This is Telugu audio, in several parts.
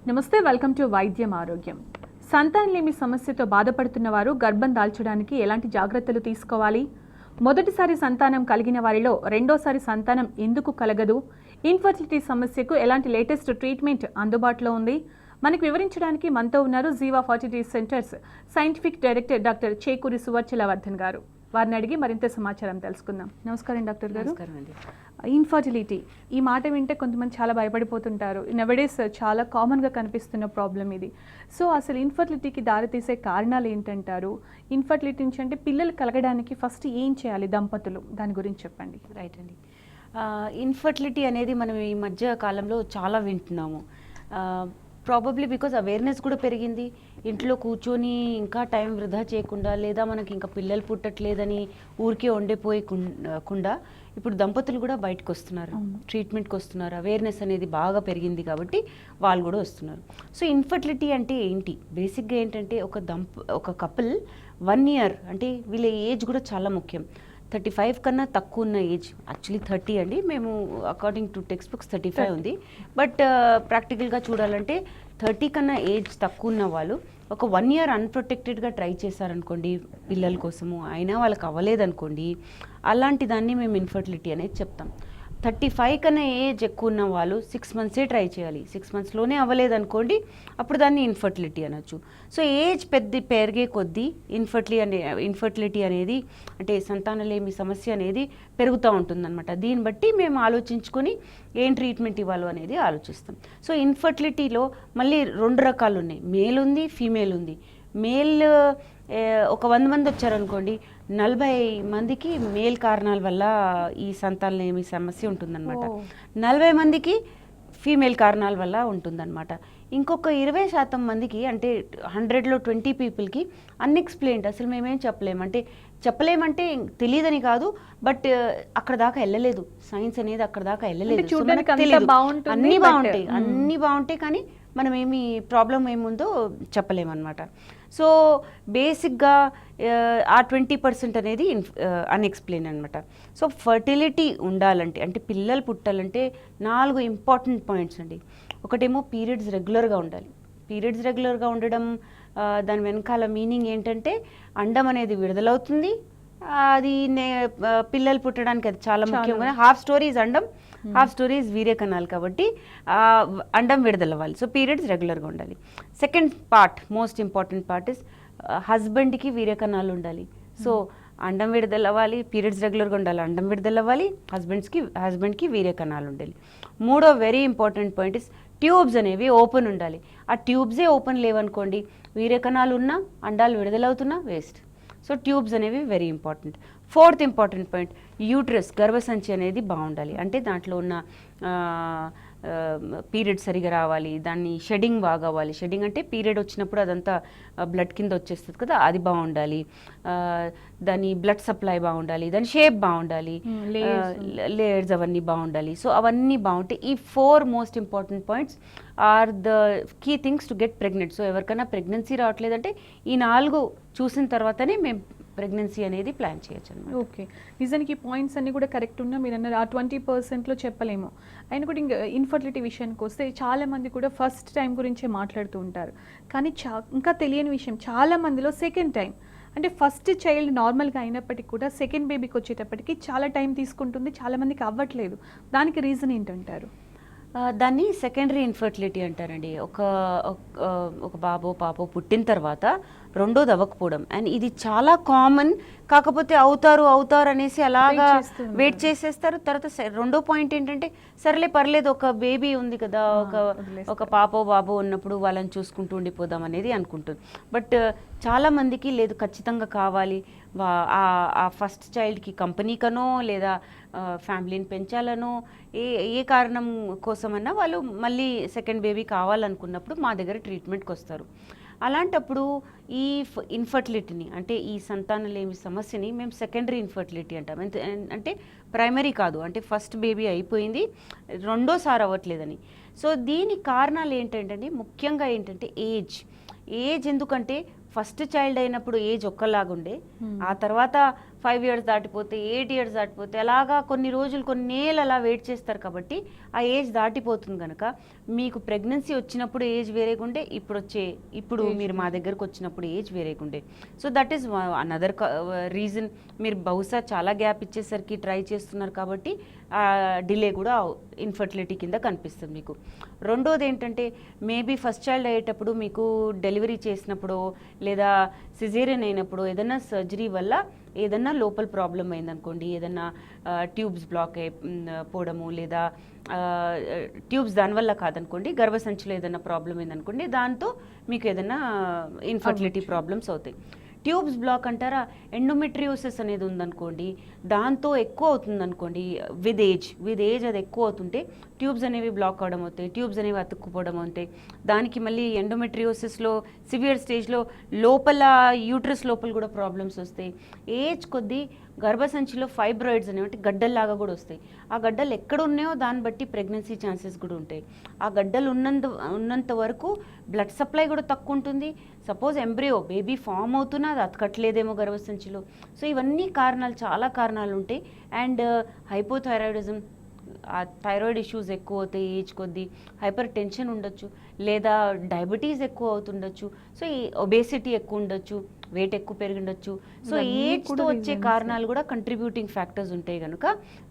నమస్తే, వెల్కమ్ టు వైద్యం ఆరోగ్యం. సంతానలేమి సమస్యతో బాధపడుతున్న వారు గర్భం దాల్చడానికి ఎలాంటి జాగ్రత్తలు తీసుకోవాలి? మొదటిసారి సంతానం కలిగిన వారిలో రెండోసారి సంతానం ఎందుకు కలగదు? ఇన్ఫర్టిలిటీ సమస్యకు ఎలాంటి లేటెస్ట్ ట్రీట్మెంట్ అందుబాటులో ఉంది? మనకు వివరించడానికి మనతో ఉన్నారు Jeeva fertility centres scientific director doctor Chekuri Suvarchalavardhan గారు. వారిని అడిగి మరింత సమాచారం తెలుసుకుందాం. నమస్కారం డాక్టర్ గారు. ఇన్ఫర్టిలిటీ ఈ మాట వింటే కొంతమంది చాలా భయపడిపోతుంటారు. నవడేస్ చాలా కామన్గా కనిపిస్తున్న ప్రాబ్లం ఇది. సో అసలు ఇన్ఫర్టిలిటీకి దారితీసే కారణాలు ఏంటంటారు? ఇన్ఫర్టిలిటీ నుంచి అంటే పిల్లలు కలగడానికి ఫస్ట్ ఏం చేయాలి దంపతులు? దాని గురించి చెప్పండి. రైట్ అండి. ఇన్ఫర్టిలిటీ అనేది మనం ఈ మధ్య కాలంలో చాలా వింటున్నాము. ప్రాబబ్లీ బికాజ్ అవేర్నెస్ కూడా పెరిగింది. ఇంట్లో కూర్చొని ఇంకా టైం వృధా చేయకుండా, లేదా మనకి ఇంకా పిల్లలు పుట్టట్లేదని ఊరికే ఉండిపోయకుండా ఇప్పుడు దంపతులు కూడా బయటకు వస్తున్నారు, ట్రీట్మెంట్కి వస్తున్నారు. అవేర్నెస్ అనేది బాగా పెరిగింది కాబట్టి వాళ్ళు కూడా వస్తున్నారు. సో ఇన్ఫర్టిలిటీ అంటే ఏంటి? బేసిక్గా ఏంటంటే ఒక కపుల్ 1 year, అంటే వీళ్ళ ఏజ్ కూడా చాలా ముఖ్యం. 35 కన్నా తక్కువ ఉన్న ఏజ్, యాక్చువల్లీ 30 అండి. మేము అకార్డింగ్ టు టెక్స్ట్ బుక్స్ 35 ఉంది. బట్ ప్రాక్టికల్గా చూడాలంటే 30 కన్నా ఏజ్ తక్కువ ఉన్న వాళ్ళు ఒక 1 year అన్ప్రొటెక్టెడ్గా ట్రై చేశారనుకోండి పిల్లల కోసము, అయినా వాళ్ళకి అవ్వలేదనుకోండి, అలాంటి దాన్ని మేము ఇన్ఫర్టిలిటీ అనేది చెప్తాం. 35 కన్నా ఏజ్ ఎక్కువ ఉన్న వాళ్ళు 6 months ట్రై చేయాలి. 6 monthsలోనే అవ్వలేదనుకోండి, అప్పుడు దాన్ని ఇన్ఫర్టిలిటీ అనొచ్చు. సో ఏజ్ పెరిగే కొద్దీ ఇన్ఫర్టిలిటీ అనేది అంటే సంతానలేమి సమస్య అనేది పెరుగుతూ ఉంటుందన్నమాట. దీన్ని బట్టి మేము ఆలోచించుకొని ఏం ట్రీట్మెంట్ ఇవ్వాలో అనేది ఆలోచిస్తాం. సో ఇన్ఫర్టిలిటీలో మళ్ళీ 2 రకాలు ఉన్నాయి. మేల్ ఉంది, ఫీమేల్ ఉంది. మేల్ ఒక 100 మంది వచ్చారనుకోండి, 40 మందికి మేల్ కారణాల వల్ల ఈ సంతానలేమి సమస్య ఉంటుందన్నమాట. 40 మందికి ఫీమేల్ కారణాల వల్ల ఉంటుందన్నమాట. ఇంకొక 20% మందికి, అంటే 100లో 20 పీపుల్కి అన్ఎక్స్ప్లెయిన్డ్, అసలు మేమేం చెప్పలేమంటే తెలియదని కాదు, బట్ అక్కడ దాకా వెళ్ళలేదు. సైన్స్ అనేది అక్కడ దాకా వెళ్ళలేదు. అన్నీ బాగుంటాయి కానీ మనం ఏమి ప్రాబ్లం ఏముందో చెప్పలేమన్నమాట. సో బేసిక్గా ఆ 20% అనేది అన్ఎక్స్ప్లెయిన్ అనమాట. సో ఫర్టిలిటీ ఉండాలంటే, అంటే పిల్లలు పుట్టాలంటే 4 ఇంపార్టెంట్ పాయింట్స్ అండి. ఒకటేమో పీరియడ్స్ రెగ్యులర్గా ఉండాలి. పీరియడ్స్ రెగ్యులర్గా ఉండడం దాని వెనకాల మీనింగ్ ఏంటంటే అండం అనేది విడుదలవుతుంది. అది పిల్లలు పుట్టడానికి అది చాలా ముఖ్యంగా. హాఫ్ స్టోరీస్ అండం, హాఫ్ స్టోరీస్ వీర్యకణాలు, కాబట్టి అండం విడుదలవ్వాలి. సో పీరియడ్స్ రెగ్యులర్గా ఉండాలి. Second part, most important part is హస్బెండ్కి వీర్యకణాలు ఉండాలి. సో అండం విడుదలవ్వాలి, పీరియడ్స్ రెగ్యులర్గా ఉండాలి, అండం విడుదలవ్వాలి, హస్బెండ్కి వీర్యకణాలు ఉండాలి. మూడో very important point is tubes అనేవి ఓపెన్ ఉండాలి. ఆ ట్యూబ్సే ఓపెన్ లేవనుకోండి, వీర్యకణాలు ఉన్నా అండాలు విడుదలవుతున్నా వేస్ట్. సో ట్యూబ్స్ అనేవి very important. Fourth important point, uterus, గర్భసంచి అనేది బాగుండాలి. అంటే దాంట్లో ఉన్న పీరియడ్ సరిగా రావాలి, దాన్ని షెడ్డింగ్ బాగా అవ్వాలి. షెడ్డింగ్ అంటే పీరియడ్ వచ్చినప్పుడు అదంతా బ్లడ్ కింద వచ్చేస్తుంది కదా, అది బాగుండాలి. దాని బ్లడ్ సప్లై బాగుండాలి, దాని షేప్ బాగుండాలి, లేయర్స్ అవన్నీ బాగుండాలి. సో అవన్నీ బాగుంటాయి. ఈ 4 most important points are the key things to get pregnant. So ఎవరికైనా ప్రెగ్నెన్సీ రావట్లేదంటే ఈ 4 చూసిన తర్వాతనే మేము ప్రెగ్నెన్సీ అనేది ప్లాన్ చేయొచ్చు అనమాట. ఓకే, నిజానికి ఈ పాయింట్స్ అన్నీ కూడా కరెక్ట్ ఉన్నా మీరు అన్నారు ఆ 20%లో చెప్పలేము. అయినా కూడా ఇంకా ఇన్ఫర్టిలిటీ విషయానికి వస్తే చాలామంది కూడా ఫస్ట్ టైం గురించే మాట్లాడుతూ ఉంటారు. కానీ ఇంకా తెలియని విషయం, చాలామందిలో సెకండ్ టైం, అంటే ఫస్ట్ చైల్డ్ నార్మల్గా అయినప్పటికీ కూడా సెకండ్ బేబీకి వచ్చేటప్పటికి చాలా టైం తీసుకుంటుంది, చాలామందికి అవ్వట్లేదు. దానికి రీజన్ ఏంటంటారు? దాన్ని సెకండరీ ఇన్ఫర్టిలిటీ అంటారండి. ఒక బాబో పాపో పుట్టిన తర్వాత రెండోది అవ్వకపోవడం, అండ్ ఇది చాలా కామన్. కాకపోతే అవుతారు అనేసి అలాగా వెయిట్ చేసేస్తారు. తర్వాత రెండో పాయింట్ ఏంటంటే, సరేలే పర్లేదు, ఒక బేబీ ఉంది కదా, ఒక పాపో బాబో ఉన్నప్పుడు వాళ్ళని చూసుకుంటూ ఉండిపోదాం అనేది అనుకుంటుంది. బట్ చాలా మందికి లేదు, ఖచ్చితంగా కావాలి, ఆ ఫస్ట్ చైల్డ్కి కంపెనీకనో లేదా ఫ్యామిలీని పెంచాలనో ఏ కారణం కోసమన్నా వాళ్ళు మళ్ళీ సెకండ్ బేబీ కావాలనుకున్నప్పుడు మా దగ్గర ట్రీట్మెంట్కి వస్తారు. అలాంటప్పుడు ఈ ఇన్ఫర్టిలిటీని, అంటే ఈ సంతానలేమి సమస్యని మేము సెకండరీ ఇన్ఫర్టిలిటీ అంటాం. అంటే ప్రైమరీ కాదు, అంటే ఫస్ట్ బేబీ అయిపోయింది, రెండోసారి అవ్వట్లేదని. సో దీని కారణాలు ఏంటంటే, ముఖ్యంగా ఏంటంటే ఏజ్. ఎందుకంటే ఫస్ట్ చైల్డ్ అయినప్పుడు ఏజ్ ఒక్కలాగుండే, ఆ తర్వాత 5 years దాటిపోతే 8 years దాటిపోతే అలాగా కొన్ని రోజులు కొన్ని ఏళ్ళు అలా వెయిట్ చేస్తారు కాబట్టి ఆ ఏజ్ దాటిపోతుంది కనుక మీకు ప్రెగ్నెన్సీ వచ్చినప్పుడు ఏజ్ వేరేగుండే ఇప్పుడు మీరు మా దగ్గరకు వచ్చినప్పుడు ఏజ్ వేరేగుండే. So that is another reason. మీరు బహుశా చాలా గ్యాప్ ఇచ్చేసరికి ట్రై చేస్తున్నారు కాబట్టి డిలే కూడా ఇన్ఫర్టిలిటీ కింద కనిపిస్తుంది మీకు. రెండోది ఏంటంటే మేబీ ఫస్ట్ చైల్డ్ అయ్యేటప్పుడు మీకు డెలివరీ చేసినప్పుడు లేదా సిజేరియన్ అయినప్పుడు ఏదైనా సర్జరీ వల్ల ఏదన్నా లోపల ప్రాబ్లం అయిందనుకోండి, ఏదన్నా ట్యూబ్స్ బ్లాక్ పోవడము లేదా ట్యూబ్స్ దానివల్ల కాదనుకోండి, గర్భసంచిలో ఏదైనా ప్రాబ్లం అయిందనుకోండి, దాంతో మీకు ఏదైనా ఇన్ఫర్టిలిటీ ప్రాబ్లమ్స్ అవుతాయి. ట్యూబ్స్ బ్లాక్ అంటారా, ఎండోమెట్రియోసిస్ అనేది ఉందనుకోండి, దాంతో ఎక్కువ అవుతుందనుకోండి విత్ ఏజ్ అది ఎక్కువ అవుతుంటే ట్యూబ్స్ అనేవి బ్లాక్ అవడం అవుతాయి, ట్యూబ్స్ అనేవి అతుక్కుపోవడం అవుతాయి. దానికి మళ్ళీ ఎండోమెట్రియోసిస్లో సివియర్ స్టేజ్లో లోపల యూట్రస్ లోపల కూడా ప్రాబ్లమ్స్ వస్తాయి. ఏజ్ కొద్దీ గర్భసంచిలో ఫైబ్రాయిడ్స్ అనేవి గడ్డల్లాగా కూడా వస్తాయి. ఆ గడ్డలు ఎక్కడ ఉన్నాయో దాన్ని బట్టి ప్రెగ్నెన్సీ ఛాన్సెస్ కూడా ఉంటాయి. ఆ గడ్డలు ఉన్నంత వరకు బ్లడ్ సప్లై కూడా తక్కువ ఉంటుంది. సపోజ్ ఎంబ్రియో బేబీ ఫామ్ అవుతున్నా అది అతకట్లేదేమో గర్భసంచిలో. సో ఇవన్నీ కారణాలు, చాలా కారణాలు ఉంటాయి. అండ్ హైపోథైరాయిడిజం, ఆ థైరాయిడ్ ఇష్యూస్ ఎక్కువ అవుతాయి ఏజ్ కొద్దీ, హైపర్ టెన్షన్ ఉండొచ్చు, లేదా డయాబెటీస్ ఎక్కువ అవుతుండొచ్చు, సో ఈ ఒబేసిటీ ఎక్కువ ఉండొచ్చు, వెయిట్ ఎక్కువ పెరిగిండొచ్చు. సో ఏజ్తో వచ్చే కారణాలు కూడా కంట్రిబ్యూటింగ్ ఫ్యాక్టర్స్ ఉంటాయి కనుక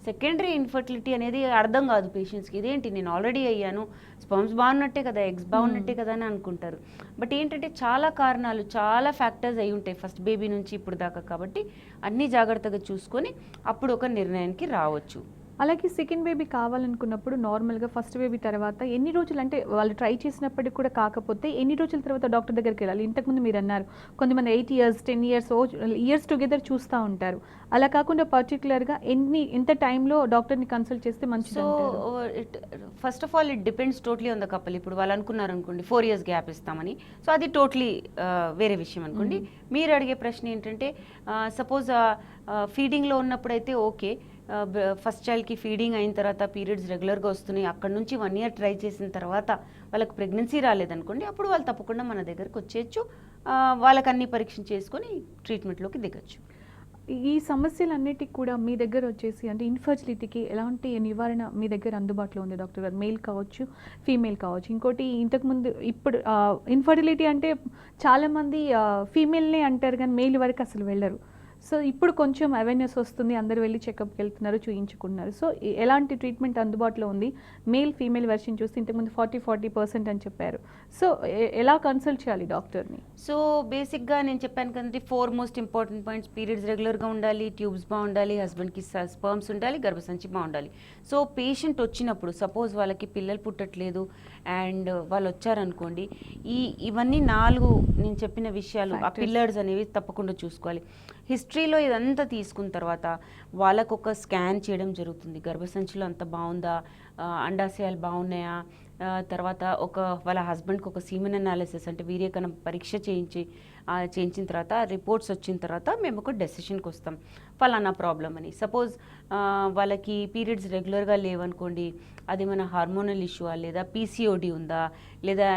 సెకండరీ ఇన్ఫర్టిలిటీ అనేది అర్థం కాదు పేషెంట్స్కి. ఇదేంటి నేను ఆల్రెడీ అయ్యాను, స్పర్మ్స్ బాగున్నట్టే కదా, ఎగ్స్ బాగున్నట్టే కదా అని అనుకుంటారు. బట్ ఏంటంటే చాలా కారణాలు, చాలా ఫ్యాక్టర్స్ అయి ఉంటాయి ఫస్ట్ బేబీ నుంచి ఇప్పుడు దాకా. కాబట్టి అన్నీ జాగ్రత్తగా చూసుకొని అప్పుడు ఒక నిర్ణయానికి రావచ్చు. అలాగే సెకండ్ బేబీ కావాలనుకున్నప్పుడు నార్మల్గా ఫస్ట్ బేబీ తర్వాత ఎన్ని రోజులు, అంటే వాళ్ళు ట్రై చేసినప్పటికి కూడా కాకపోతే ఎన్ని రోజుల తర్వాత డాక్టర్ దగ్గరికి వెళ్ళాలి? ఇంతకుముందు మీరు అన్నారు కొంతమంది 8 years 10 years ఇయర్స్ టుగెదర్ చూస్తూ ఉంటారు. అలా కాకుండా పర్టికులర్గా ఎంత టైంలో డాక్టర్ని కన్సల్ట్ చేస్తే మంచిది? So first of all it depends totally on the couple. ఇప్పుడు వాళ్ళు అనుకున్నారు అనుకోండి 4 years గ్యాప్ ఇస్తామని, సో అది టోటలీ వేరే విషయం అనుకోండి. మీరు అడిగే ప్రశ్న ఏంటంటే సపోజ్ ఫీడింగ్లో ఉన్నప్పుడైతే ఓకే, ఫస్ట్ చైల్డ్కి ఫీడింగ్ అయిన తర్వాత పీరియడ్స్ రెగ్యులర్గా వస్తున్నాయి, అక్కడ నుంచి 1 year ట్రై చేసిన తర్వాత వాళ్ళకి ప్రెగ్నెన్సీ రాలేదనుకోండి, అప్పుడు వాళ్ళు తప్పకుండా మన దగ్గరకు వచ్చేయచ్చు, వాళ్ళకి అన్ని పరీక్ష చేసుకొని ట్రీట్మెంట్లోకి దిగచ్చు. ఈ సమస్యలన్నిటికి కూడా మీ దగ్గర వచ్చేసి అంటే ఇన్ఫర్టిలిటీకి ఎలాంటి నివారణ మీ దగ్గర అందుబాటులో ఉంది డాక్టర్ గారు? మేల్ కావచ్చు, ఫీమేల్ కావచ్చు. ఇంకోటి ఇంతకుముందు ఇప్పుడు ఇన్ఫర్టిలిటీ అంటే చాలామంది ఫీమేల్నే అంటారు కానీ మేల్ వరకు అసలు వెళ్ళరు. సో ఇప్పుడు కొంచెం అవేర్నెస్ వస్తుంది, అందరూ వెళ్ళి చెకప్కి వెళ్తున్నారు, చూయించుకుంటున్నారు. సో ఎలాంటి ట్రీట్మెంట్ అందుబాటులో ఉంది? మేల్ ఫీమేల్ వెర్షన్ చూస్తే ఇంతకుముందు 40% అని చెప్పారు. సో ఎలా కన్సల్ట్ చేయాలి డాక్టర్ని? సో బేసిక్గా నేను చెప్పాను కదండి, 4 most ఇంపార్టెంట్ పాయింట్స్: పీరియడ్స్ రెగ్యులర్గా ఉండాలి, ట్యూబ్స్ బాగుండాలి, హస్బెండ్కి స్పర్మ్స్ ఉండాలి, గర్భసంచి బాగుండాలి. సో పేషెంట్ వచ్చినప్పుడు సపోజ్ వాళ్ళకి పిల్లలు పుట్టట్లేదు అండ్ వాళ్ళు వచ్చారనుకోండి, ఇవన్నీ 4 నేను చెప్పిన విషయాలు, ఆ పిల్లర్స్ అనేవి తప్పకుండా చూసుకోవాలి. హిస్టరీలో ఇదంతా తీసుకున్న తర్వాత వాళ్ళకు ఒక స్కాన్ చేయడం జరుగుతుంది. గర్భసంచిలో అంత బాగుందా, అండాశయాలు బాగున్నాయా, తర్వాత వాళ్ళ హస్బెండ్కి ఒక సీమెన్ అనాలిసిస్ అంటే వీర్యకణం పరీక్ష చేయించిన తర్వాత రిపోర్ట్స్ వచ్చిన తర్వాత మేము ఒక డెసిషన్కి వస్తాం, ఫలానా ప్రాబ్లం అని. సపోజ్ వాళ్ళకి పీరియడ్స్ రెగ్యులర్గా లేవనుకోండి, అది మన హార్మోనల్ ఇష్యూ లేదా పీసీఓడి ఉందా, లేదా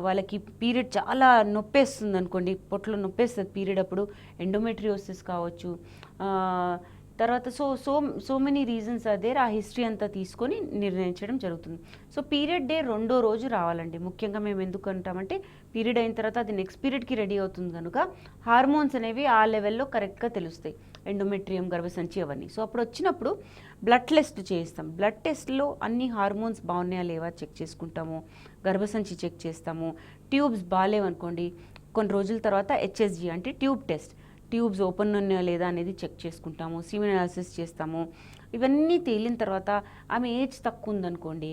వాళ్ళకి పీరియడ్ చాలా నొప్పేస్తుంది అనుకోండి, పొట్టలో నొప్పేస్తుంది పీరియడ్ అప్పుడు, ఎండోమెట్రియోసిస్ కావచ్చు. తర్వాత సో మెనీ రీజన్స్ అదే, ఆ హిస్టరీ అంతా తీసుకొని నిర్ణయించడం జరుగుతుంది. సో పీరియడ్ డే 2వ రోజు రావాలండి. ముఖ్యంగా మేము ఎందుకు అంటామంటే పీరియడ్ అయిన తర్వాత అది నెక్స్ట్ పీరియడ్కి రెడీ అవుతుంది కనుక హార్మోన్స్ అనేవి ఆ లెవెల్లో కరెక్ట్గా తెలుస్తాయి, ఎండోమెట్రియం, గర్భసంచి అవన్నీ. సో అప్పుడు వచ్చినప్పుడు బ్లడ్ టెస్ట్ చేయిస్తాం. బ్లడ్ టెస్ట్లో అన్ని హార్మోన్స్ బాగున్నాయా లేవా చెక్ చేసుకుంటాము, గర్భసంచి చెక్ చేస్తాము. ట్యూబ్స్ బాగాలేవనుకోండి, కొన్ని రోజుల తర్వాత హెచ్ఎస్జి అంటే ట్యూబ్ టెస్ట్, ట్యూబ్స్ ఓపెన్ ఉన్నాయా లేదా అనేది చెక్ చేసుకుంటాము, సీమెన్ అనాలిసిస్ చేస్తాము. ఇవన్నీ తేలిన తర్వాత ఆమె ఏజ్ తక్కువ ఉందనుకోండి,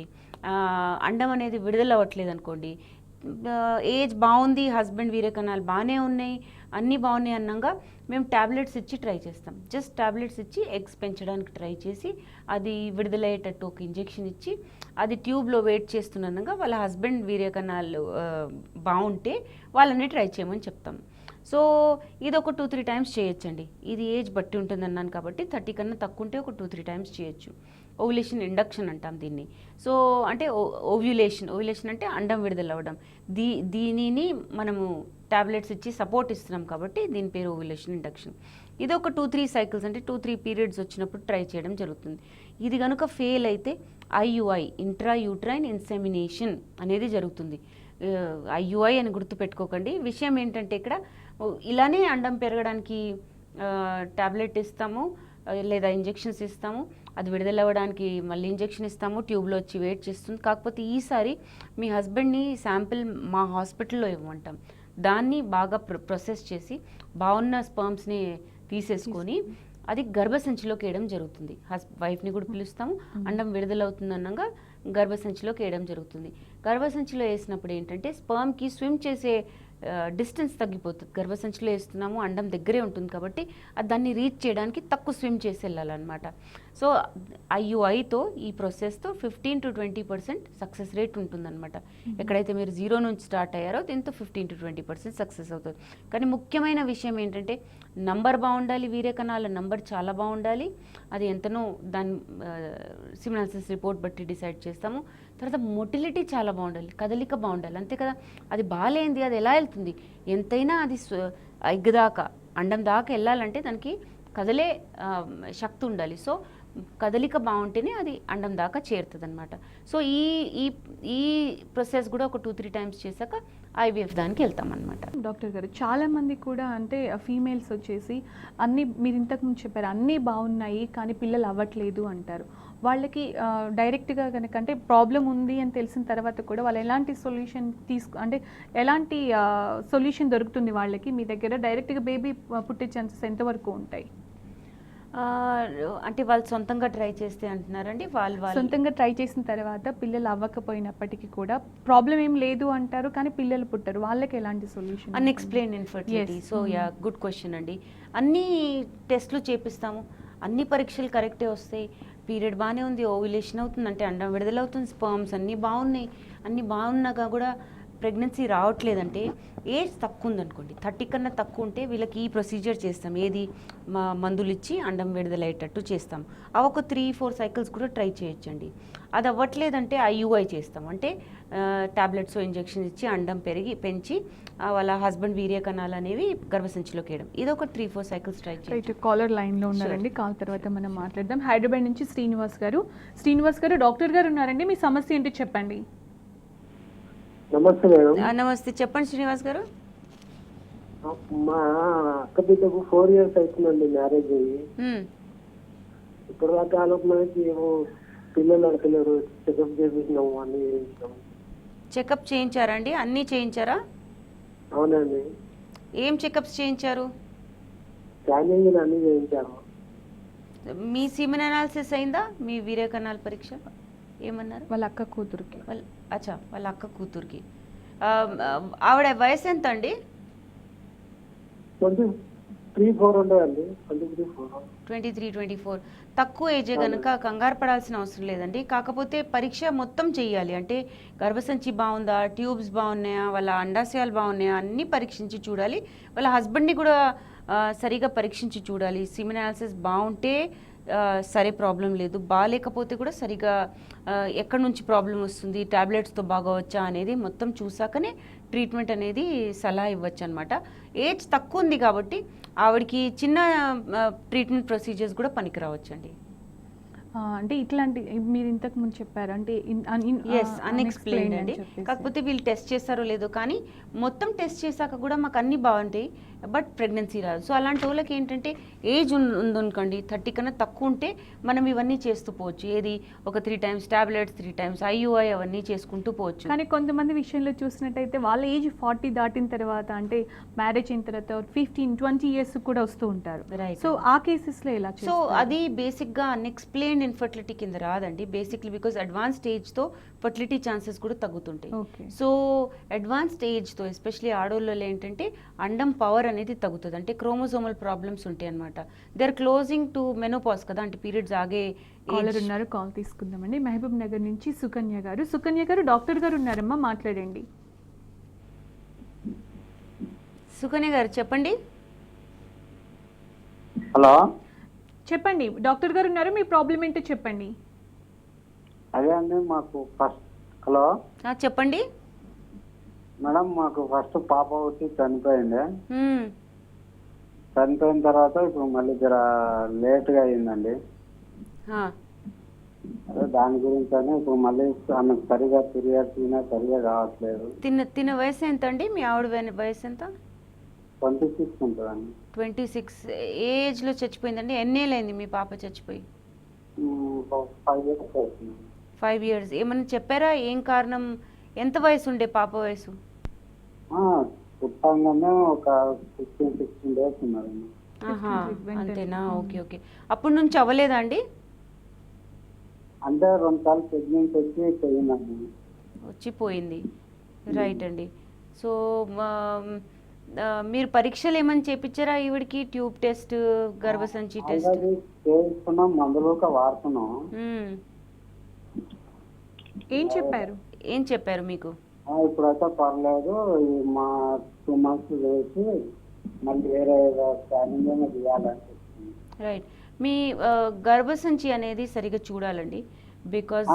అండం అనేది విడుదల అవ్వట్లేదు అనుకోండి, ఏజ్ బాగుంది, హస్బెండ్ వీర్యకణాలు బాగానే ఉన్నాయి, అన్నీ బాగున్నాయి అన్నాక మేము ట్యాబ్లెట్స్ ఇచ్చి ట్రై చేస్తాం. జస్ట్ ట్యాబ్లెట్స్ ఇచ్చి ఎగ్స్ పెంచడానికి ట్రై చేసి అది విడుదలయ్యేటట్టు ఒక ఇంజెక్షన్ ఇచ్చి అది ట్యూబ్లో వెయిట్ చేస్తున్నాక వాళ్ళ హస్బెండ్ వీర్యకణాలు బాగుంటే వాళ్ళని ట్రై చేయమని చెప్తాం. సో ఇది ఒక 2-3 times చేయొచ్చండి. ఇది ఏజ్ బట్టి ఉంటుంది అన్నాను కాబట్టి 30 కన్నా తక్కువ ఉంటే ఒక 2-3 times చేయొచ్చు. ఓవ్యులేషన్ ఇండక్షన్ అంటాం దీన్ని. సో అంటే ఓవ్యులేషన్ అంటే అండం విడుదల అవ్వడం. దీనిని మనము టాబ్లెట్స్ ఇచ్చి సపోర్ట్ ఇస్తున్నాం కాబట్టి దీని పేరు ఓవ్యులేషన్ ఇండక్షన్. ఇది ఒక 2-3 సైకిల్స్ అంటే 2-3 పీరియడ్స్ వచ్చినప్పుడు ట్రై చేయడం జరుగుతుంది. ఇది కనుక ఫెయిల్ అయితే IUI ఇంట్రా యూట్రైన్ ఇన్సెమినేషన్ అనేది జరుగుతుంది. IUI అని గుర్తుపెట్టుకోకండి. విషయం ఏంటంటే ఇక్కడ ఇలానే అండం పెరగడానికి టాబ్లెట్ ఇస్తాము లేదా ఇంజెక్షన్స్ ఇస్తాము, అది విడుదలవ్వడానికి మళ్ళీ ఇంజెక్షన్ ఇస్తాము, ట్యూబ్లో వచ్చి వెయిట్ చేస్తుంది. కాకపోతే ఈసారి మీ హస్బెండ్ని శాంపిల్ మా హాస్పిటల్లో ఇవ్వమంటాం. దాన్ని బాగా ప్రాసెస్ చేసి బాగున్న స్పర్మ్స్ని తీసేసుకొని అది గర్భసంచిలోకి వేయడం జరుగుతుంది. వైఫ్ని కూడా పిలుస్తాము. అండం విడుదలవుతుందనగా గర్భసంచిలోకి వేయడం జరుగుతుంది. గర్భసంచిలో వేసినప్పుడు ఏంటంటే స్పర్మ్కి స్విమ్ చేసే డిస్టెన్స్ తగ్గిపోతుంది. గర్భసంచిలో వేస్తున్నాము, అండం దగ్గరే ఉంటుంది కాబట్టి అది దాన్ని రీచ్ చేయడానికి తక్కువ స్విమ్ చేసి వెళ్ళాలన్నమాట. సో IUIతో ఈ ప్రాసెస్తో 15 to 20% సక్సెస్ రేట్ ఉంటుందన్నమాట. ఎక్కడైతే మీరు 0 నుంచి స్టార్ట్ అయ్యారో దీంతో 15 to 20% సక్సెస్ అవుతుంది. కానీ ముఖ్యమైన విషయం ఏంటంటే నంబర్ బాగుండాలి, వీర్యకణాల నంబర్ చాలా బాగుండాలి. అది ఎంతనో దాని సిమినాలిసిస్ రిపోర్ట్ బట్టి డిసైడ్ చేస్తాము. తర్వాత మొటిలిటీ చాలా బాగుండాలి, కదలిక బాగుండాలి, అంతే కదా. అది బాగాలేంది, అది ఎలా వెళ్తుంది? ఎంతైనా అది ఎగ్ దాకా అండం దాకా వెళ్ళాలంటే దానికి కదలే శక్తి ఉండాలి. సో కదలిక బాగుంటేనే అది అండం దాకా చేరుతుంది అనమాట. సో ఈ ఈ ఈ ప్రాసెస్ కూడా ఒక 2-3 టైమ్స్ చేశాక IVF దానికి వెళ్తాం అనమాట. డాక్టర్ గారు, చాలా మంది కూడా అంటే ఫీమేల్స్ వచ్చేసి అన్నీ మీరు ఇంతకుముందు చెప్పారు అన్నీ బాగున్నాయి కానీ పిల్లలు అవ్వట్లేదు అంటారు. వాళ్ళకి డైరెక్ట్గా కనుక అంటే ప్రాబ్లం ఉంది అని తెలిసిన తర్వాత కూడా వాళ్ళు ఎలాంటి సొల్యూషన్ అంటే ఎలాంటి సొల్యూషన్ దొరుకుతుంది వాళ్ళకి మీ దగ్గర? డైరెక్ట్గా బేబీ పుట్టే ఛాన్సెస్ ఎంతవరకు ఉంటాయి? అంటే వాళ్ళు సొంతంగా ట్రై చేస్తే అంటున్నారండి? వాళ్ళు సొంతంగా ట్రై చేసిన తర్వాత పిల్లలు అవ్వకపోయినప్పటికీ కూడా ప్రాబ్లం ఏం లేదు అంటారు కానీ పిల్లలు పుట్టరు, వాళ్ళకి ఎలాంటి solution? Unexplained infertility. So good question అండి. అన్ని టెస్ట్లు చేపిస్తాము, అన్ని పరీక్షలు కరెక్టే వస్తాయి, పీరియడ్ బాగానే ఉంది, ఓవ్యులేషన్ అవుతుంది, అంటే అండం విడుదలవుతుంది, స్పర్మ్స్ అన్నీ బాగున్నాయి, అన్నీ బాగున్నాగా కూడా ప్రెగ్నెన్సీ రావట్లేదంటే ఏజ్ తక్కువ ఉందనుకోండి, 30 కన్నా తక్కువ ఉంటే వీళ్ళకి ఈ ప్రొసీజర్ చేస్తాం. ఏది మందులు ఇచ్చి అండం విడుదలయ్యేటట్టు చేస్తాం. అవి ఒక 3-4 సైకిల్స్ కూడా ట్రై చేయొచ్చండి. అది అవ్వట్లేదంటే IUI చేస్తాం. అంటే టాబ్లెట్స్ ఇంజెక్షన్ ఇచ్చి అండం పెంచి వాళ్ళ హస్బెండ్ వీర్య కణాలు అనేవి గర్భసంచిలోకి వేయడం. ఇది ఒక 3-4 సైకిల్స్ ట్రై చేయండి. కాలర్ లైన్లో ఉన్నారండి, కాల్ తర్వాత మనం మాట్లాడదాం. హైదరాబాద్ నుంచి శ్రీనివాస్ గారు, డాక్టర్ గారు ఉన్నారండి, మీ సమస్య ఏంటి చెప్పండి. నమస్తే మేడం. నమస్తే, చెప్పండి శ్రీనివాస్ గారు. మా అక్క బిడ్డకు 4 years అవుతుందండి మ్యారేజ్ అయ్యి. ఇప్పుడు దాకా ఆలోచనకి ఏమో పిల్లలు అడగలేరు, చెకప్ చేపించినాము, అన్ని చేయించాము. చెకప్ చేయించారండి? అన్నీ చేయించారా? అవునండి. ఏం చెకప్స్ చేయించారు? స్కానింగ్ అన్ని చేయించాము. మీ సిమెన్ అనాలిసిస్ అయిందా? మీ వీర్య కణాల పరీక్ష ఏమన్నారు? వాళ్ళ అక్క కూతురికి. వాళ్ళ అక్క కూతురికి. ఆవిడ వయసు ఎంత అండి? 23-24 ఉండదండి. 23-24 తక్కువ ఏజే కనుక కంగారు పడాల్సిన అవసరం లేదండి. కాకపోతే పరీక్ష మొత్తం చేయాలి. అంటే గర్భసంచి బాగుందా, ట్యూబ్స్ బాగున్నాయా, వాళ్ళ అండాశయాలు బాగున్నాయా, అన్నీ పరీక్షించి చూడాలి. వాళ్ళ హస్బెండ్ని కూడా సరిగా పరీక్షించి చూడాలి. సిమెన్ అనాలిసిస్ బాగుంటే సరే ప్రాబ్లం లేదు, బాగాలేకపోతే కూడా సరిగా ఎక్కడి నుంచి ప్రాబ్లం వస్తుంది, టాబ్లెట్స్తో బాగోవచ్చా అనేది మొత్తం చూసాకనే ట్రీట్మెంట్ అనేది సలహా ఇవ్వచ్చు అనమాట. ఏజ్ తక్కువ ఉంది కాబట్టి ఆవిడకి చిన్న ట్రీట్మెంట్ ప్రొసీజర్స్ కూడా పనికి రావచ్చండి. అంటే ఇట్లాంటి మీరు ఇంతకు ముందు చెప్పారు అంటే అన్ఎక్స్ప్లెయిన్డ్ అండి. కాకపోతే వీళ్ళు టెస్ట్ చేస్తారో లేదో కానీ మొత్తం టెస్ట్ చేశాక కూడా మాకు అన్నీ బాగుంటాయి, బట్ ప్రెగ్నెన్సీ రాదు. సో అలాంటి వాళ్ళకి ఏంటంటే ఏజ్ ఉందనుకోండి, 30 కన్నా తక్కువ ఉంటే మనం ఇవన్నీ చేస్తూ పోవచ్చు. ఏది ఒక 3 times టాబ్లెట్స్, 3 times IUI అవన్నీ చేసుకుంటూ పోవచ్చు. కానీ కొంతమంది విషయంలో చూసినట్టయితే వాళ్ళ ఏజ్ 40 దాటిన తర్వాత అంటే మ్యారేజ్ అయిన తర్వాత 15-20 years కూడా వస్తూ ఉంటారు. సో ఆ కేసెస్లో ఎలా? సో అది బేసిక్గా అన్ఎక్స్ప్లెయిన్డ్ ఇన్ఫర్టిలిటీ కింద రాదండి. బేసిక్లీ బికాజ్ అడ్వాన్స్ స్టేజ్తో ఫర్టిలిటీ ఛాన్సెస్ కూడా తగ్గుతుంటాయి. సో అడ్వాన్స్ స్టేజ్తో ఎస్పెషలీ ఆడోళ్ళలో ఏంటంటే అండం పవర్ అనేది తగ్గుతుంది. అంటే క్రోమోజోమల్ ప్రాబ్లమ్స్ ఉంటాయి అనమాట. They are closing to menopause కదా, అంటే పీరియడ్స్ ఆగే. కాలర్ ఉన్నారు, కాల్ తీసుకుందామండి. మహబూబ్ నగర్ నుంచి సుకన్య గారు, డాక్టర్ గారు ఉన్నారమ్మా, మాట్లాడండి. సుకన్య గారు చెప్పండి. హలో చెప్పండి, డాక్టర్ గారు ఉన్నారు, మీ ప్రాబ్లం ఏంటో చెప్పండి. అదే అండి మాకు ఫస్ట్. హలో చెప్పండి మేడం, మాకు ఫస్ట్ పాప వచ్చి చనిపోయింది. చనిపోయిన తర్వాత ఇప్పుడు మళ్ళీ జర లేట్గా అయిందండి. ఆ, అదే దాని గురించి అని ఇప్పుడు మళ్ళీ ఆమెకు సరిగా పీరియడ్స్ సరిగా కావట్లేదు. తిన వయసు ఎంత అండి? మీ ఆవిడ వయసు ఎంత? 26 ఉంటుందండి. 26. ఏ ఏజ్లో చచ్చిపోయిందండి? ఎన్నేళ్ళైంది మీ పాప చచ్చిపోయి? 5 years అవుతుంది. 5 years. ఏమన్నా చెప్పారా ఏం కారణం? ఎంత వయసు ఉండే పాప వయసు? పుట్టంగానే ఒక 15-16 days ఉన్నారండి. ఆహా, అంతేనా? Okay okay. అప్పటి నుంచి అవ్వలేదా అండి? అంటే 2 సార్లు ప్రెగ్నెన్సీ వచ్చి పోయిందండి. వచ్చిపోయింది. రైట్ అండి. సో మీరు పరీక్షలు ఏమని చేపించారా ఈవిడికి? ట్యూబ్ టెస్ట్, గర్భసంచి టెస్ట్? ఆల్రెడీ చేస్తున్నాం, మందులు ఒక వాడుతున్నాం. ఏం చెప్పారు? ఏం చెప్పారు మీకు? ఇప్పుడైతే పర్లేదు, మా 2 months వేసి మళ్ళీ వేరే స్కానింగ్ ఏమో తీయాలని చెప్తుంది. రైట్. మీ గర్భసంచి అనేది సరిగా చూడాలండి. బికాజ్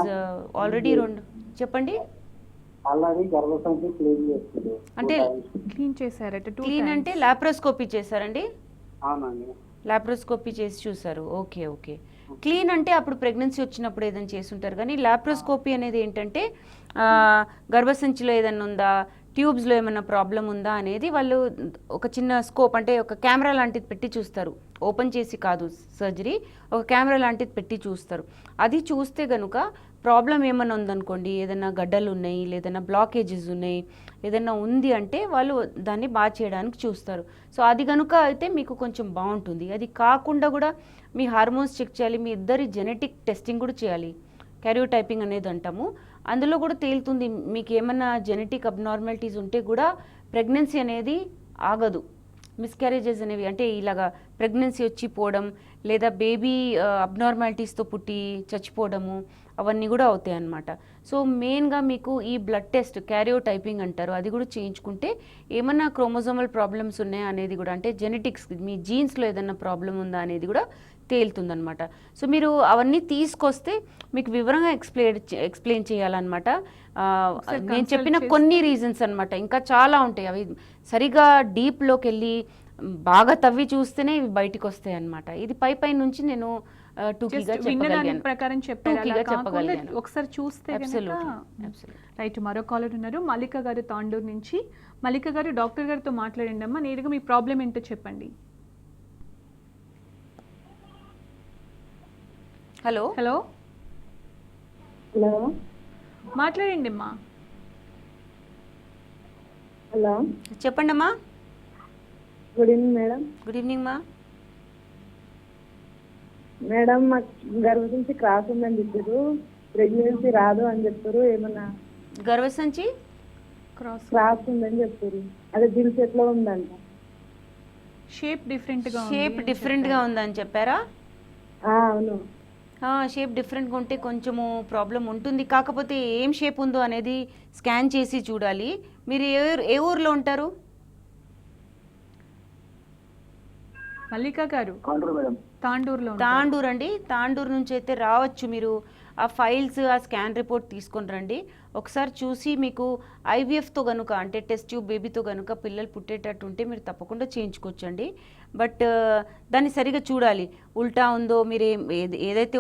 ఆల్రెడీ 2 చెప్పండి. ఆల్రెడీ గర్భసంచి క్లీన్ చేస్తుంది. అంటే క్లీన్ చేశారట? క్లీన్ అంటే లాప్రోస్కోపీ చేశారండి? అవునండి. లాప్రోస్కోపీ చేసి చూసారు. Okay okay. క్లీన్ అంటే అప్పుడు ప్రెగ్నెన్సీ వచ్చినప్పుడు ఏదైనా చేసి ఉంటారు, కానీ లాప్రోస్కోపీ అనేది ఏంటంటే గర్భసంచిలో ఏదైనా ఉందా, ట్యూబ్స్లో ఏమైనా ప్రాబ్లం ఉందా అనేది వాళ్ళు ఒక చిన్న స్కోప్ అంటే ఒక కెమెరా లాంటిది పెట్టి చూస్తారు. ఓపెన్ చేసి కాదు సర్జరీ, ఒక కెమెరా లాంటిది పెట్టి చూస్తారు. అది చూస్తే కనుక ప్రాబ్లం ఏమైనా ఉందనుకోండి, ఏదైనా గడ్డలు ఉన్నాయి, లేదన్నా బ్లాకేజెస్ ఉన్నాయి, ఏదైనా ఉంది అంటే వాళ్ళు దాన్ని బాగా చేయడానికి చూస్తారు. సో అది కనుక అయితే మీకు కొంచెం బాగుంటుంది. అది కాకుండా కూడా మీ హార్మోన్స్ చెక్ చేయాలి, మీ ఇద్దరి జెనెటిక్ టెస్టింగ్ కూడా చేయాలి. క్యారియోటైపింగ్ అనేది అంటాము. అందులో కూడా తేలుతుంది మీకు ఏమైనా జెనెటిక్ అబ్నార్మాలిటీస్ ఉంటే కూడా ప్రెగ్నెన్సీ అనేది ఆగదు. మిస్క్యారేజెస్ అనేవి అంటే ఇలాగా ప్రెగ్నెన్సీ వచ్చి పోవడం, లేదా బేబీ అబ్నార్మాలిటీస్తో పుట్టి చచ్చిపోవడము, అవన్నీ కూడా అవుతాయి అన్నమాట. సో మెయిన్గా మీకు ఈ బ్లడ్ టెస్ట్ క్యారియోటైపింగ్ అంటారు, అది కూడా చేయించుకుంటే ఏమన్నా క్రోమోజోమల్ ప్రాబ్లమ్స్ ఉన్నాయా అనేది కూడా, అంటే జెనెటిక్స్ మీ జీన్స్లో ఏదైనా ప్రాబ్లం ఉందా అనేది కూడా తేలుతుందనమాట. సో మీరు అవన్నీ తీసుకొస్తే మీకు వివరంగా ఎక్స్ప్లెయిన్ చేయాలన్నమాట. నేను చెప్పిన కొన్ని రీజన్స్ అన్నమాట, ఇంకా చాలా ఉంటాయి. అవి సరిగా డీప్లోకి వెళ్ళి బాగా తవ్వి చూస్తేనే ఇవి బయటికి వస్తాయి అన్నమాట. ఇది పై నుంచి నేను టూకీగా చెప్పగలిగాను. ఒకసారి చూస్తే రైట్. మరో కాలర్ ఉన్నారు, మల్లిక గారు తాండూరు నుంచి. మల్లిక గారు, డాక్టర్ గారితో మాట్లాడండి అమ్మా. నేరుగా మీ ప్రాబ్లం ఏంటో చెప్పండి. హలో హలో హలో మాట్లాడండి అమ్మా. హలో చెప్పండి అమ్మా. Good evening madam. Good evening మా. మేడం మాకు గర్భసంచి క్రాస్ ఉందని చెప్పారు, ప్రెగ్నెన్సీ రాదు అని చెప్పారు. ఏమన్నా గర్భసంచి క్రాస్ ఉందని చెప్పారు, అదే దిల్ సెట్ లో ఉందంట. షేప్ డిఫరెంట్గా ఉందని చెప్పారా? అవును. షేప్ డిఫరెంట్గా ఉంటే కొంచెము ప్రాబ్లం ఉంటుంది. కాకపోతే ఏం షేప్ ఉందో అనేది స్కాన్ చేసి చూడాలి. మీరు ఏ ఊర్లో ఉంటారు? మల్లిక గారు తాండూరులో. తాండూరు అండి. తాండూరు నుంచి అయితే రావచ్చు. మీరు ఆ ఫైల్స్, ఆ స్కాన్ రిపోర్ట్ తీసుకొని రండి. ఒకసారి చూసి మీకు ఐవీఎఫ్తో కనుక అంటే టెస్ట్ ట్యూబ్ బేబీతో కనుక పిల్లలు పుట్టేటట్టు ఉంటే మీరు తప్పకుండా చేయించుకోవచ్చండి. బట్ దాన్ని సరిగా చూడాలి. ఉల్టా ఉందో, మీరు ఏదైతే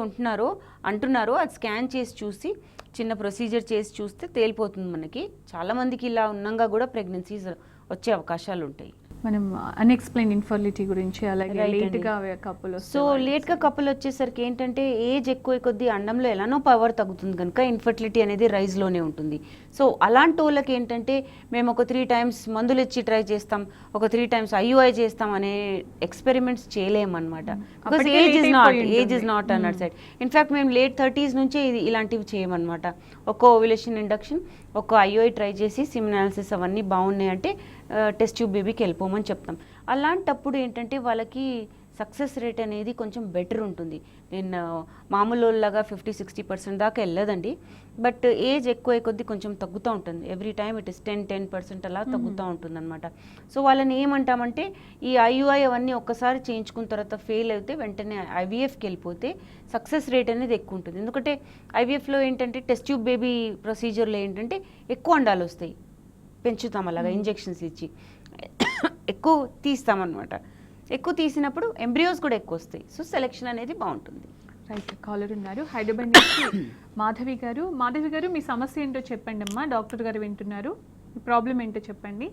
అంటున్నారో అది స్కాన్ చేసి చూసి చిన్న ప్రొసీజర్ చేసి చూస్తే తేలిపోతుంది మనకి. చాలామందికి ఇలా ఉన్నంగా కూడా ప్రెగ్నెన్సీస్ వచ్చే అవకాశాలు ఉంటాయి. మనం అన్ఎక్స్ప్లెయిన్ ఇన్ఫర్టిలిటీ గురించి, అలాగే లేట్గా కప్పులు. సో లేట్గా కప్పులు వచ్చేసరికి ఏంటంటే ఏజ్ ఎక్కువ కొద్దీ అండంలో ఎలానో పవర్ తగ్గుతుంది కనుక ఇన్ఫర్టిలిటీ అనేది రైజ్లోనే ఉంటుంది. సో అలాంటి వాళ్ళకి ఏంటంటే మేము ఒక 3 times మందులు ఇచ్చి ట్రై చేస్తాం, ఒక 3 times IUI చేస్తాం అనే ఎక్స్పెరిమెంట్స్ చేయలేమన్నమాట. Because age is not on our side. In fact మేము late 30s నుంచే ఇలాంటివి చేయమన్నమాట. ఒక్క ఓవ్యులేషన్ ఇండక్షన్, ఒక IUI ట్రై చేసి సిమినాలిసిస్ అవన్నీ బాగున్నాయి అంటే టెస్ట్ ట్యూబ్ బేబీకి వెళ్ళిపోమని చెప్తాం. అలాంటప్పుడు ఏంటంటే వాళ్ళకి సక్సెస్ రేట్ అనేది కొంచెం బెటర్ ఉంటుంది. నేను మామూలు వాళ్ళలాగా 50-60% దాకా వెళ్ళదండి. బట్ ఏజ్ ఎక్కువ కొద్దీ కొంచెం తగ్గుతూ ఉంటుంది. ఎవ్రీ టైమ్ ఇట్ ఇస్ 10% అలా తగ్గుతూ ఉంటుంది అనమాట. సో వాళ్ళని ఏమంటామంటే ఈ IUI అవన్నీ ఒక్కసారి చేయించుకున్న తర్వాత ఫెయిల్ అయితే వెంటనే IVFకి వెళ్ళిపోతే సక్సెస్ రేట్ అనేది ఎక్కువ ఉంటుంది. ఎందుకంటే IVFలో ఏంటంటే టెస్ట్ ట్యూబ్ బేబీ ప్రొసీజర్లో ఏంటంటే ఎక్కువ అండాలు వస్తాయి, పెంచుతాం అలాగా ఇంజెక్షన్స్ ఇచ్చి ఎక్కువ తీస్తామన్నమాట. ఎక్కువ తీసినప్పుడు ఎంబ్రియోస్ కూడా ఎక్కువ వస్తాయి. సో సెలెక్షన్ అనేది బాగుంటుంది. రైట్, కాలర్ ఉన్నారు హైదరాబాద్ నుంచి మాధవి గారు మీ సమస్య ఏంటో చెప్పండి అమ్మా, డాక్టర్ గారు వింటున్నారు. మీ ప్రాబ్లం ఏంటో చెప్పండి.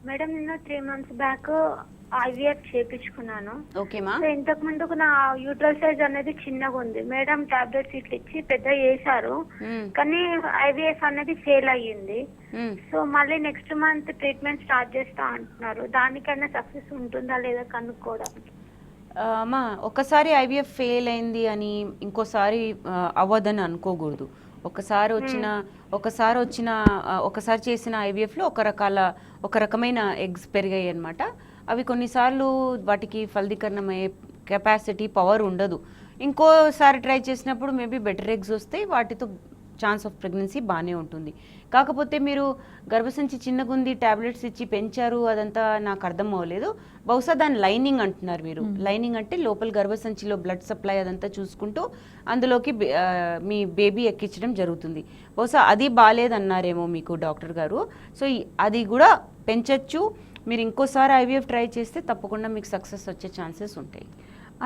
మేడం నేను 3 months బ్యాక్ ఐవీఎఫ్ చేపించుకున్నాను. ఓకేమా. సో ఇంతకు ముందుకు నా యూట్రల్ సైజ్ అనేది చిన్నగా ఉంది. మేడం టాబ్లెట్స్ ఇట్లా ఇచ్చి పెద్ద చేశారు, కానీ ఐవీఎఫ్ అనేది ఫెయిల్ అయ్యింది. సో మళ్ళీ నెక్స్ట్ మంత్ ట్రీట్మెంట్ స్టార్ట్ చేస్తా అంటున్నారు. దానికైనా సక్సెస్ ఉంటుందా లేదా కనుక్కోవడానికి. అమ్మా, ఒకసారి ఐవీఎఫ్ ఫెయిల్ అయింది అని ఇంకోసారి అవ్వదని అనుకోకూడదు. ఒకసారి చేసిన ఐవీఎఫ్లో ఒక రకమైన ఎగ్స్ పెరిగాయి అన్నమాట. అవి కొన్నిసార్లు వాటికి ఫలదీకరణమయ్యే కెపాసిటీ పవర్ ఉండదు. ఇంకోసారి ట్రై చేసినప్పుడు మేబీ బెటర్ ఎగ్స్ వస్తాయి, వాటితో ఛాన్స్ ఆఫ్ ప్రెగ్నెన్సీ బాగానే ఉంటుంది. కాకపోతే మీరు గర్భసంచి చిన్నగుంది ట్యాబ్లెట్స్ ఇచ్చి పెంచారు, అదంతా నాకు అర్థం అవ్వలేదు. బహుశా దాని లైనింగ్ అంటున్నారు మీరు. లైనింగ్ అంటే లోపల గర్భసంచిలో బ్లడ్ సప్లై అదంతా చూసుకుంటూ అందులోకి మీ బేబీ ఎక్కించడం జరుగుతుంది. బహుశా అది బాగాలేదన్నారేమో మీకు డాక్టర్ గారు. సో అది కూడా పెంచచ్చు. మీరు ఇంకోసారి ఐవీఎఫ్ ట్రై చేస్తే తప్పకుండా మీకు సక్సెస్ వచ్చే ఛాన్సెస్ ఉంటాయి.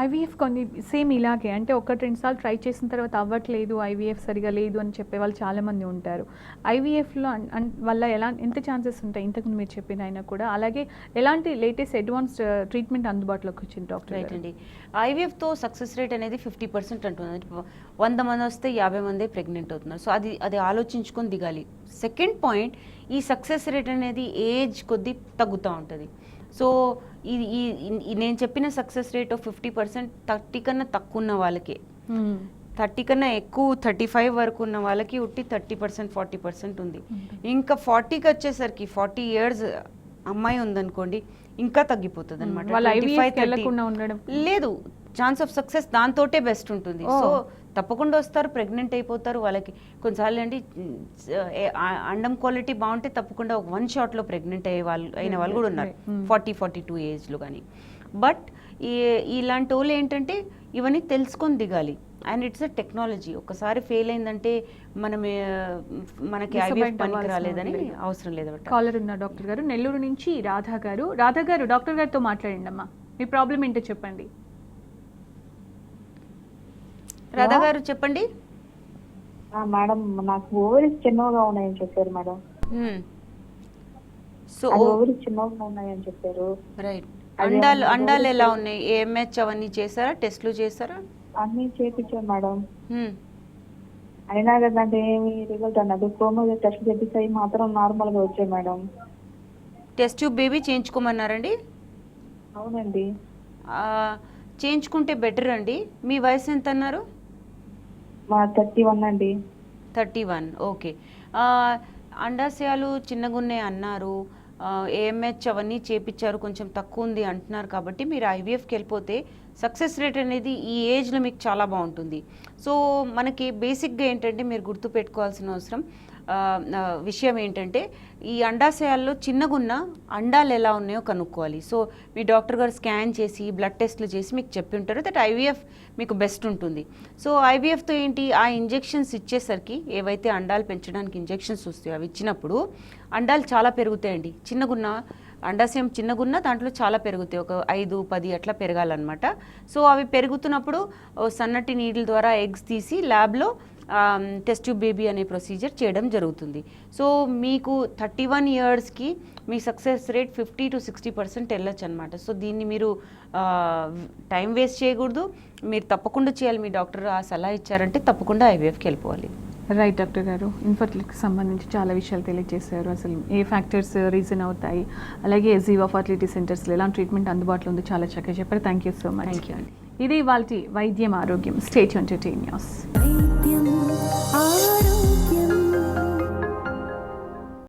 ఐవీఎఫ్ కొన్ని సేమ్ ఇలాగే, అంటే 1-2 సార్లు ట్రై చేసిన తర్వాత అవ్వట్లేదు, ఐవీఎఫ్ సరిగా లేదు అని చెప్పే వాళ్ళు చాలామంది ఉంటారు. ఐవీఎఫ్లో వల్ల ఎంత ఛాన్సెస్ ఉంటాయి ఇంతకుముందు మీరు చెప్పిన అయినా కూడా, అలాగే ఎలాంటి లేటెస్ట్ అడ్వాన్స్డ్ ట్రీట్మెంట్ అందుబాటులోకి వచ్చింది డాక్టర్? రైట్ అండి, ఐవీఎఫ్తో సక్సెస్ రేట్ అనేది 50% అంటుంది. 100 మంది వస్తే 50 మందే ప్రెగ్నెంట్ అవుతున్నారు. సో అది ఆలోచించుకొని దిగాలి. సెకండ్ పాయింట్, ఈ సక్సెస్ రేట్ అనేది ఏజ్ కొద్దీ తగ్గుతూ ఉంటుంది. సో నేను చెప్పిన సక్సెస్ రేట్ ఆఫ్ 50% 30 కన్నా తక్కువ ఉన్న వాళ్ళకి, 30 కన్నా ఎక్కువ 35 వరకు ఉన్న వాళ్ళకి ఉట్టి 30% 40% ఉంది. ఇంకా 40కి వచ్చేసరికి 40 years అమ్మాయి ఉందనుకోండి ఇంకా తగ్గిపోతుంది అనమాట. లేదు, ఛాన్స్ ఆఫ్ సక్సెస్ దాంతోటే బెస్ట్ ఉంటుంది. సో తప్పకుండా వస్తారు, ప్రెగ్నెంట్ అయిపోతారు. వాళ్ళకి కొన్నిసార్లు అండి అండం క్వాలిటీ బాగుంటే తప్పకుండా 1 shotలో ప్రెగ్నెంట్ అయిన వాళ్ళు కూడా ఉన్నారు 40-42 ఏజ్లో. కానీ బట్ ఇలాంటి వాళ్ళు ఏంటంటే ఇవన్నీ తెలుసుకొని దిగాలి. And it's a technology. ఒకసారి ఫెయిల్ అయిందంటే మనకి ఐవీఎఫ్ పనికి రాలేదని అవసరం లేదు. కాలర్ ఉన్నారు డాక్టర్ గారు, నెల్లూరు నుంచి రాధా గారు డాక్టర్ గారితో మాట్లాడండి అమ్మా, మీ ప్రాబ్లం ఏంటో చెప్పండి. రాధా గారు చెప్పండి. మేడం నాకు ఓవరీస్ చిన్నగా ఉన్నాయని చెప్పారు మేడం. సో ఓవరీస్ చిన్నగా ఉన్నాయని చెప్పారు. రైట్. అండాలు ఎలా ఉన్నాయి? ఏఎంహెచ్ అవన్నీ చేశారా? టెస్ట్లు చేశారా? అన్ని చేపించాను మేడం. అయినా కదంటే ఏమి రిజల్ట్ అన్నది క్రోమోజోమ్ టెస్ట్ చేపిస్తాయి మాత్రం నార్మల్ గా వచ్చాయి మేడం. టెస్ట్ ట్యూబ్ బేబీ చేయించుకోమన్నారండి? అవునండి. చేయించుకుంటే బెటర్ అండి. మీ వయసు ఎంత అన్నారు? మా 31 అండి. 31. ఓకే. అండాశయాలు చిన్నగా ఉన్నాయి అన్నారు, ఏఎంహెచ్ అవన్నీ చేపించారు, కొంచెం తక్కువ ఉంది అంటున్నారు. కాబట్టి మీరు ఐవీఎఫ్కి వెళ్ళిపోతే సక్సెస్ రేట్ అనేది ఈ ఏజ్లో మీకు చాలా బాగుంటుంది. సో మనకి బేసిక్గా ఏంటంటే మీరు గుర్తుపెట్టుకోవాల్సిన విషయం ఏంటంటే ఈ అండాశయాల్లో చిన్నగున్న అండాలు ఎలా ఉన్నాయో కనుక్కోవాలి. సో మీ డాక్టర్ గారు స్కాన్ చేసి బ్లడ్ టెస్ట్లు చేసి మీకు చెప్పి ఉంటారు దట్ ఐవీఎఫ్ మీకు బెస్ట్ ఉంటుంది. సో ఐవీఎఫ్తో ఏంటి, ఆ ఇంజెక్షన్స్ ఇచ్చేసరికి ఏవైతే అండాలు పెంచడానికి ఇంజెక్షన్స్ వస్తాయో అవి ఇచ్చినప్పుడు అండాలు చాలా పెరుగుతాయండి. చిన్నగున్న అండాశయం చిన్నగున్న దాంట్లో చాలా పెరుగుతాయి, ఒక 5-10 అట్లా పెరగాలన్నమాట. సో అవి పెరుగుతున్నప్పుడు సన్నటి నీడిల్ ద్వారా ఎగ్స్ తీసి ల్యాబ్లో టెస్ట్ ట్యూబ్ బేబీ అనే ప్రొసీజర్ చేయడం జరుగుతుంది. సో మీకు 31 yearsకి మీ సక్సెస్ రేట్ 50-60% వెళ్ళొచ్చు అనమాట. సో దీన్ని మీరు టైం వేస్ట్ చేయకూడదు, మీరు తప్పకుండా చేయాలి. మీ డాక్టర్ ఆ సలహా ఇచ్చారంటే తప్పకుండా ఐవీఎఫ్కి వెళ్ళిపోవాలి. రైట్ డాక్టర్ గారు, ఇన్ఫర్టిలిటీకి సంబంధించి చాలా విషయాలు తెలియజేశారు. అసలు ఏ ఫ్యాక్టర్స్ రీజన్ అవుతాయి, అలాగే జీవా ఫర్టిలిటీ సెంటర్స్లో ఎలాంటి ట్రీట్మెంట్ అందుబాటులో ఉందో చాలా చక్కగా చెప్పారు. Thank you so much. Thank you అండి. ఇది ఇవాల్టి వైద్యం ఆరోగ్యం. Stay tuned to T news.